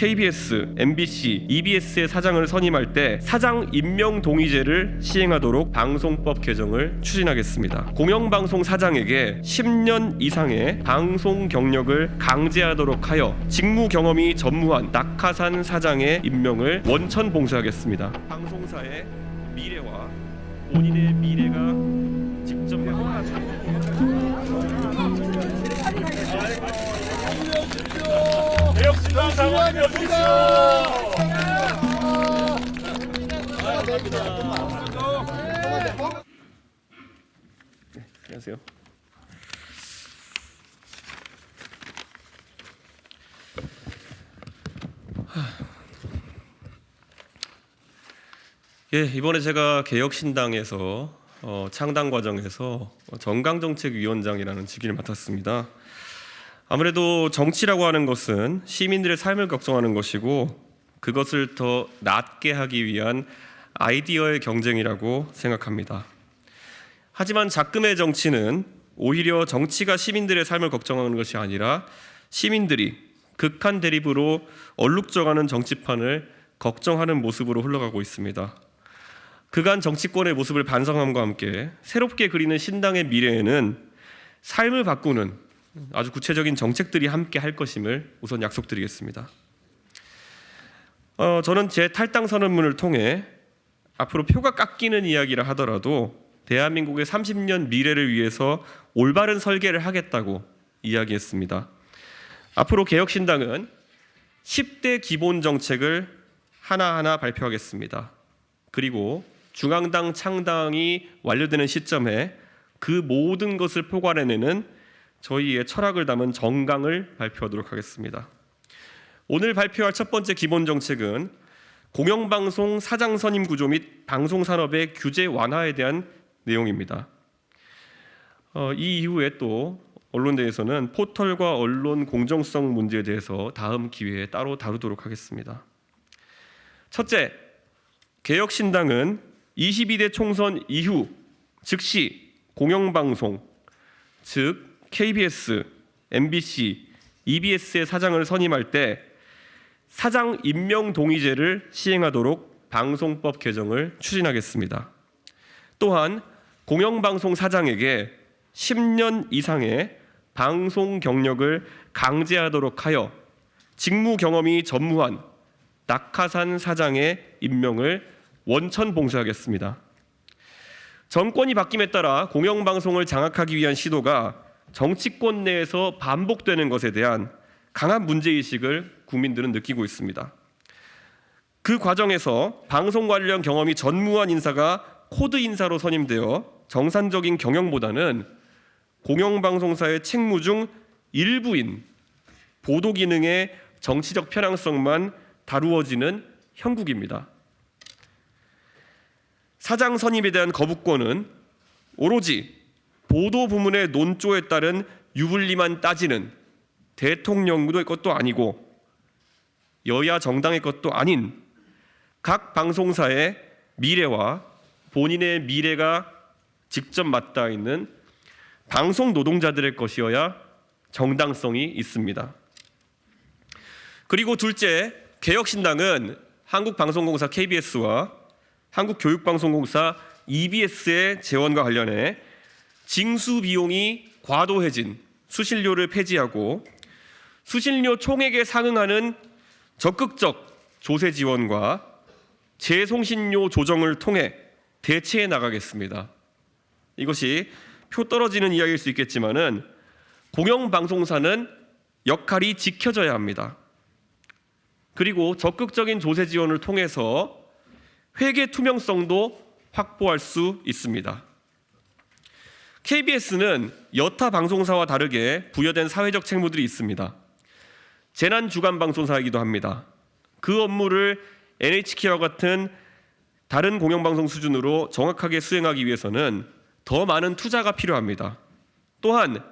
KBS, MBC, EBS의 사장을 선임할 때 사장 임명 동의제를 시행하도록 방송법 개정을 추진하겠습니다. 공영방송 사장에게 10년 이상의 방송 경력을 강제하도록 하여 직무 경험이 전무한 낙하산 사장의 임명을 원천 봉쇄하겠습니다. 방송사의 미래와 본인의 미래가 직접 개혁신당 장관님 어디시오? 안녕하세요. 이번에 제가 개혁신당에서 창당 과정에서 정강정책위원장이라는 직위를 맡았습니다. 아무래도 정치라고 하는 것은 시민들의 삶을 걱정하는 것이고 그것을 더 낫게 하기 위한 아이디어의 경쟁이라고 생각합니다. 하지만 작금의 정치는 오히려 정치가 시민들의 삶을 걱정하는 것이 아니라 시민들이 극한 대립으로 얼룩져가는 정치판을 걱정하는 모습으로 흘러가고 있습니다. 그간 정치권의 모습을 반성함과 함께 새롭게 그리는 신당의 미래에는 삶을 바꾸는 아주 구체적인 정책들이 함께 할 것임을 우선 약속드리겠습니다. 저는 제 탈당 선언문을 통해 앞으로 표가 깎이는 이야기를 하더라도 대한민국의 30년 미래를 위해서 올바른 설계를 하겠다고 이야기했습니다. 앞으로 개혁신당은 10대 기본 정책을 하나하나 발표하겠습니다. 그리고 중앙당 창당이 완료되는 시점에 그 모든 것을 포괄해내는 저희의 철학을 담은 정강을 발표하도록 하겠습니다. 오늘 발표할 첫 번째 기본 정책은 공영방송 사장 선임 구조 및 방송산업의 규제 완화에 대한 내용입니다. 이 이후에 또 언론대에서는 포털과 언론 공정성 문제에 대해서 다음 기회에 따로 다루도록 하겠습니다. 첫째, 개혁신당은 22대 총선 이후 즉시 공영방송, 즉 KBS, MBC, EBS의 사장을 선임할 때 사장 임명 동의제를 시행하도록 방송법 개정을 추진하겠습니다. 또한 공영방송 사장에게 10년 이상의 방송 경력을 강제하도록 하여 직무 경험이 전무한 낙하산 사장의 임명을 원천 봉쇄하겠습니다. 정권이 바뀜에 따라 공영방송을 장악하기 위한 시도가 정치권 내에서 반복되는 것에 대한 강한 문제의식을 국민들은 느끼고 있습니다. 그 과정에서 방송 관련 경험이 전무한 인사가 코드 인사로 선임되어 정상적인 경영보다는 공영방송사의 책무 중 일부인 보도 기능의 정치적 편향성만 다루어지는 형국입니다. 사장 선임에 대한 거부권은 오로지 보도 부문의 논조에 따른 유불리만 따지는 대통령의 것도 아니고 여야 정당의 것도 아닌 각 방송사의 미래와 본인의 미래가 직접 맞닿아 있는 방송 노동자들의 것이어야 정당성이 있습니다. 그리고 둘째, 개혁신당은 한국방송공사 KBS와 한국교육방송공사 EBS의 재원과 관련해 징수 비용이 과도해진 수신료를 폐지하고 수신료 총액에 상응하는 적극적 조세 지원과 재송신료 조정을 통해 대체해 나가겠습니다. 이것이 표 떨어지는 이야기일 수 있겠지만은 공영방송사는 역할이 지켜져야 합니다. 그리고 적극적인 조세 지원을 통해서 회계 투명성도 확보할 수 있습니다. KBS는 여타 방송사와 다르게 부여된 사회적 책무들이 있습니다. 재난 주간 방송사이기도 합니다. 그 업무를 NHK와 같은 다른 공영방송 수준으로 정확하게 수행하기 위해서는 더 많은 투자가 필요합니다. 또한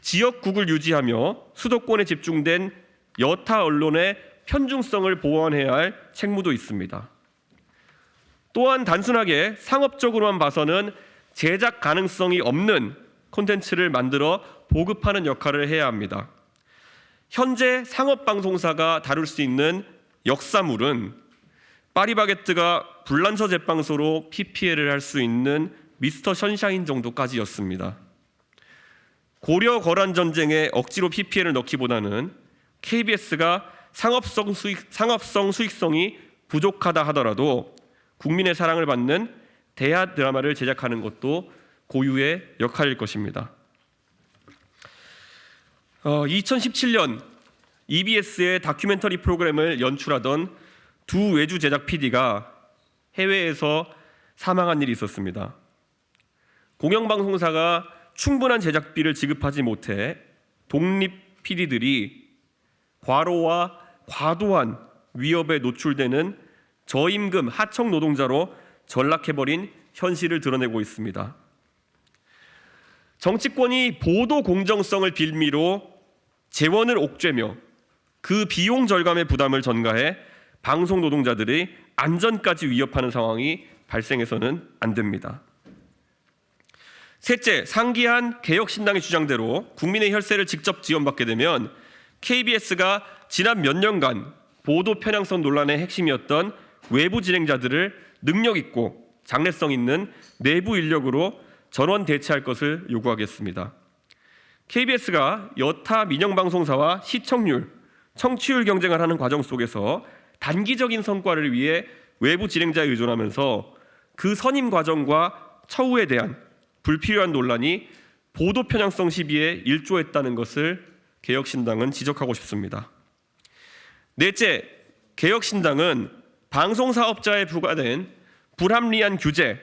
지역국을 유지하며 수도권에 집중된 여타 언론의 편중성을 보완해야 할 책무도 있습니다. 또한 단순하게 상업적으로만 봐서는 제작 가능성이 없는 콘텐츠를 만들어 보급하는 역할을 해야 합니다. 현재 상업방송사가 다룰 수 있는 역사물은 파리바게뜨가 불란서 제빵소로 PPL을 할 수 있는 미스터 션샤인 정도까지였습니다. 고려 거란 전쟁에 억지로 PPL을 넣기보다는 KBS가 상업성 수익성이 부족하다 하더라도 국민의 사랑을 받는 대하 드라마를 제작하는 것도 고유의 역할일 것입니다. 2017년 EBS의 다큐멘터리 프로그램을 연출하던 두 외주 제작 PD가 해외에서 사망한 일이 있었습니다. 공영방송사가 충분한 제작비를 지급하지 못해 독립 PD들이 과로와 과도한 위협에 노출되는 저임금 하청 노동자로 전락해버린 현실을 드러내고 있습니다. 정치권이 보도 공정성을 빌미로 재원을 옥죄며 그 비용 절감의 부담을 전가해 방송 노동자들의 안전까지 위협하는 상황이 발생해서는 안 됩니다. 셋째, 상기한 개혁신당의 주장대로 국민의 혈세를 직접 지원받게 되면 KBS가 지난 몇 년간 보도 편향성 논란의 핵심이었던 외부 진행자들을 능력 있고 장래성 있는 내부 인력으로 전원 대체할 것을 요구하겠습니다. KBS가 여타 민영방송사와 시청률, 청취율 경쟁을 하는 과정 속에서 단기적인 성과를 위해 외부 진행자에 의존하면서 그 선임 과정과 처우에 대한 불필요한 논란이 보도 편향성 시비에 일조했다는 것을 개혁신당은 지적하고 싶습니다. 넷째, 개혁신당은 방송사업자에 부과된 불합리한 규제,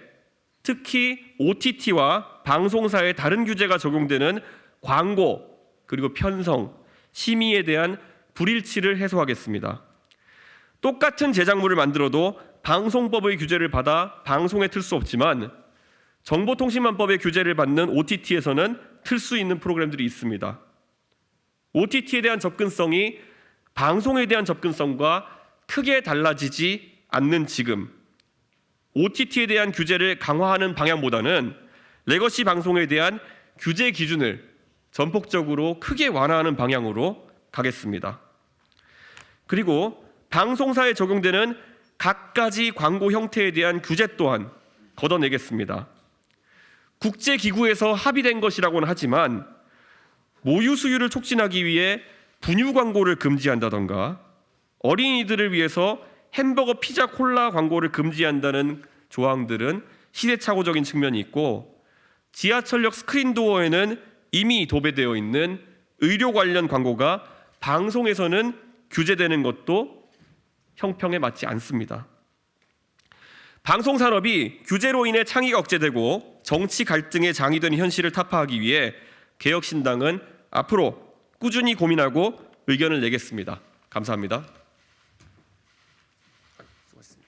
특히 OTT와 방송사의 다른 규제가 적용되는 광고 그리고 편성, 심의에 대한 불일치를 해소하겠습니다. 똑같은 제작물을 만들어도 방송법의 규제를 받아 방송에 틀 수 없지만 정보통신망법의 규제를 받는 OTT에서는 틀 수 있는 프로그램들이 있습니다. OTT에 대한 접근성이 방송에 대한 접근성과 크게 달라지지 않는 지금 OTT에 대한 규제를 강화하는 방향보다는 레거시 방송에 대한 규제 기준을 전폭적으로 크게 완화하는 방향으로 가겠습니다. 그리고 방송사에 적용되는 갖가지 광고 형태에 대한 규제 또한 걷어내겠습니다. 국제기구에서 합의된 것이라고는 하지만 모유 수유를 촉진하기 위해 분유 광고를 금지한다던가 어린이들을 위해서 햄버거, 피자, 콜라 광고를 금지한다는 조항들은 시대착오적인 측면이 있고 지하철역 스크린도어에는 이미 도배되어 있는 의료 관련 광고가 방송에서는 규제되는 것도 형평에 맞지 않습니다. 방송산업이 규제로 인해 창의가 억제되고 정치 갈등의 장이 되는 현실을 타파하기 위해 개혁신당은 앞으로 꾸준히 고민하고 의견을 내겠습니다. 감사합니다. 수고하셨습니다.